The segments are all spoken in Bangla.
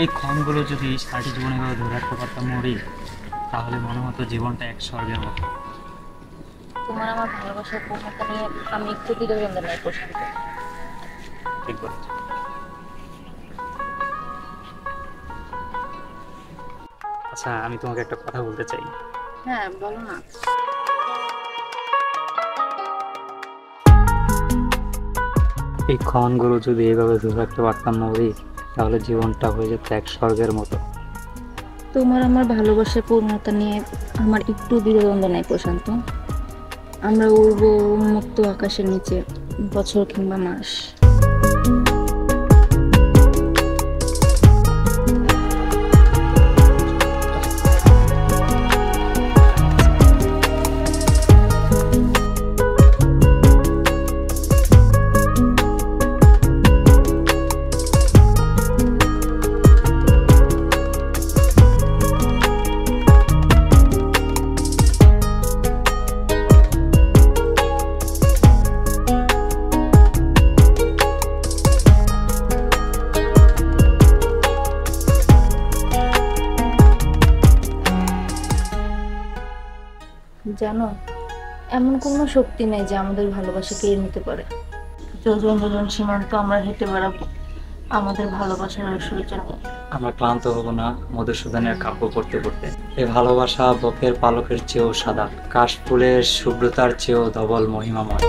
এই ক্ষণগুলো যদি সারাটি জীবন এভাবে ধরে রাখতে পারতাম মরি, তাহলে মনে হতো জীবনটা এক স্বর্গের মতো। তোমার আমার ভালোবাসার পূর্ণতা নিয়ে আমি একটু দ্বিধাদ্বন্দ্ব নাই প্রশান্ত। ঠিক বলেছ। আচ্ছা, আমি তোমাকে একটা কথা বলতে চাই। হ্যাঁ, বলো না। এই ক্ষণগুলো যদি এইভাবে ধরে রাখতে পারতাম মরি, তাহলে জীবনটা হয়ে যেত এক স্বর্গের মতো। তোমার আমার ভালোবাসার পূর্ণতা নিয়ে আমার একটু দ্বিধাদ্বন্দ্ব নাই প্রশান্ত। আমরা উড়বো উন্মুক্ত আকাশের নিচে বছর কিংবা মাস। জানো, এমন কোনো শক্তি নেই যে আমাদের ভালোবাসা কেড়ে নিতে পারে। যোজন যোজন সীমান্ত আমরা হেঁটে বেড়াবো আমাদের ভালোবাসার ঐশ্বর্য নিয়ে। আমরা ক্লান্ত হব না মধুসূদনের কাব্য পড়তে পড়তে। এই ভালোবাসা বকের পালকের চেয়েও সাদা, কাশ ফুলের শুভ্রতার চেয়েও ধবল মহিমাময়।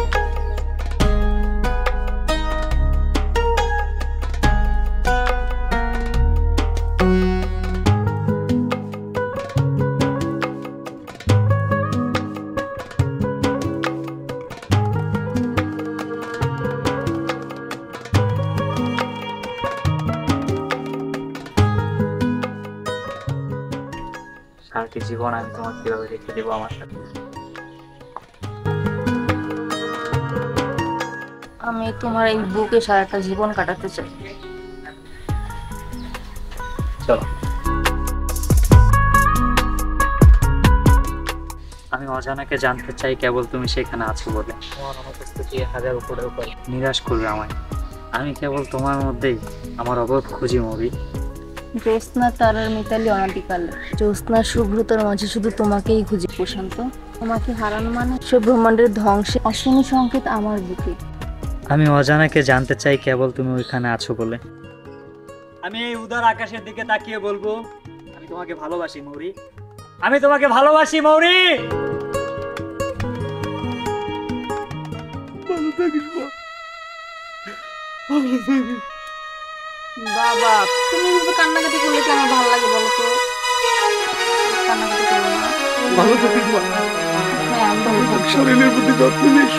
সারাটি জীবন আমি তোমাকে কিভাবে রেখে দেবো আমার সাথে। আমি তোমার এই বুকে সারাটা জীবন কাটাতে চাই। চলো। আমি অজানাকে জানতে চাই কেবল তুমি সেখানে আছো বলে। তোমার অনুপস্থিতি হাজার উপরে উপরে নিরাশ করবে আমায়। আমি কেবল তোমার মধ্যেই আমার অবোধ খুঁজি মরি। জ্যোৎস্না তারার মিতালি অনাদিকাল, জ্যোৎস্নার শুভ্রতার মাঝে শুধু তোমাকেই খুঁজি প্রশান্ত। তোমাকে হারানো মানে সব ব্রহ্মাণ্ডের ধ্বংসে অশ্বিনী সংকেত আমার বুকে। আমি অজানাকে জানতে চাই কেবল তুমি ওইখানে আছো বলে। আমি এই উদার আকাশের দিকে তাকিয়ে বলবো, আমি তোমাকে ভালোবাসি মৌরি, আমি তোমাকে ভালোবাসি মৌরি। ভালো থাকিস মা, ভালো থাকিস। বাবা, তুমি এভাবে কান্নাকাটি করলে কি আমার ভালো লাগে বলো তো? কান্নাকাটি করো না। ভালো থাকিস মা। হ্যাঁ, আমি ভালো থাকবো। শরীরের প্রতি যত্ন নিস।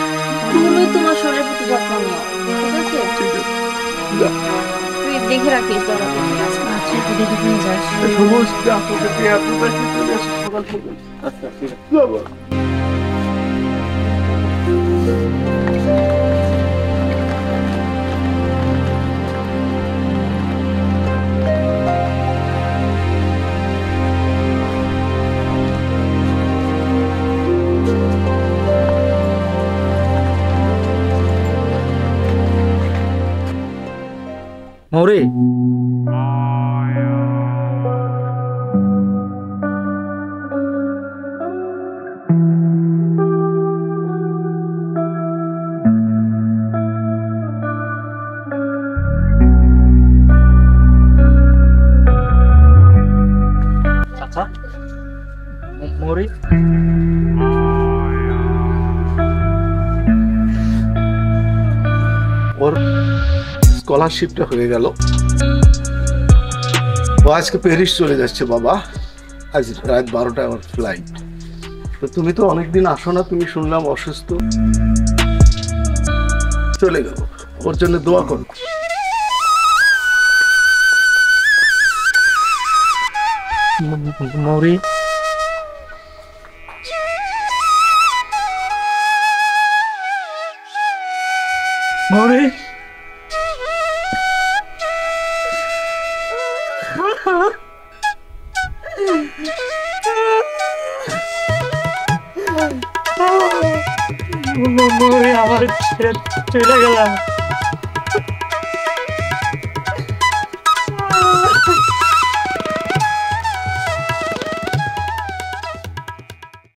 তুমিই তোমার শরীরের প্রতি যত্ন নিও, ঠিক আছে? ঠিক আছে, যা। তুই দেখে রাখিস বাবাকে। আচ্ছা, তুই দেখে নিয়ে যাস। সমস্ত আপনাকে এত বেশি চলে আসে সকাল সকাল। আচ্ছা ঠিক আছে, যাবো। মৌরি, চাচা, মৌরি, ওর স্কলারশিপটা হয়ে গেল। ও আজকে প্যারিস চলে যাচ্ছে বাবা, আজ রাত 12টায় আমার ফ্লাইট। তো তুমি তো অনেকদিন আসো না, তুমি শুনলাম অসুস্থ, চলে গেল। ওর জন্য দোয়া করো। মৌরি, মৌরি, মৌরি আমার ছেড়ে চলে গেলাম।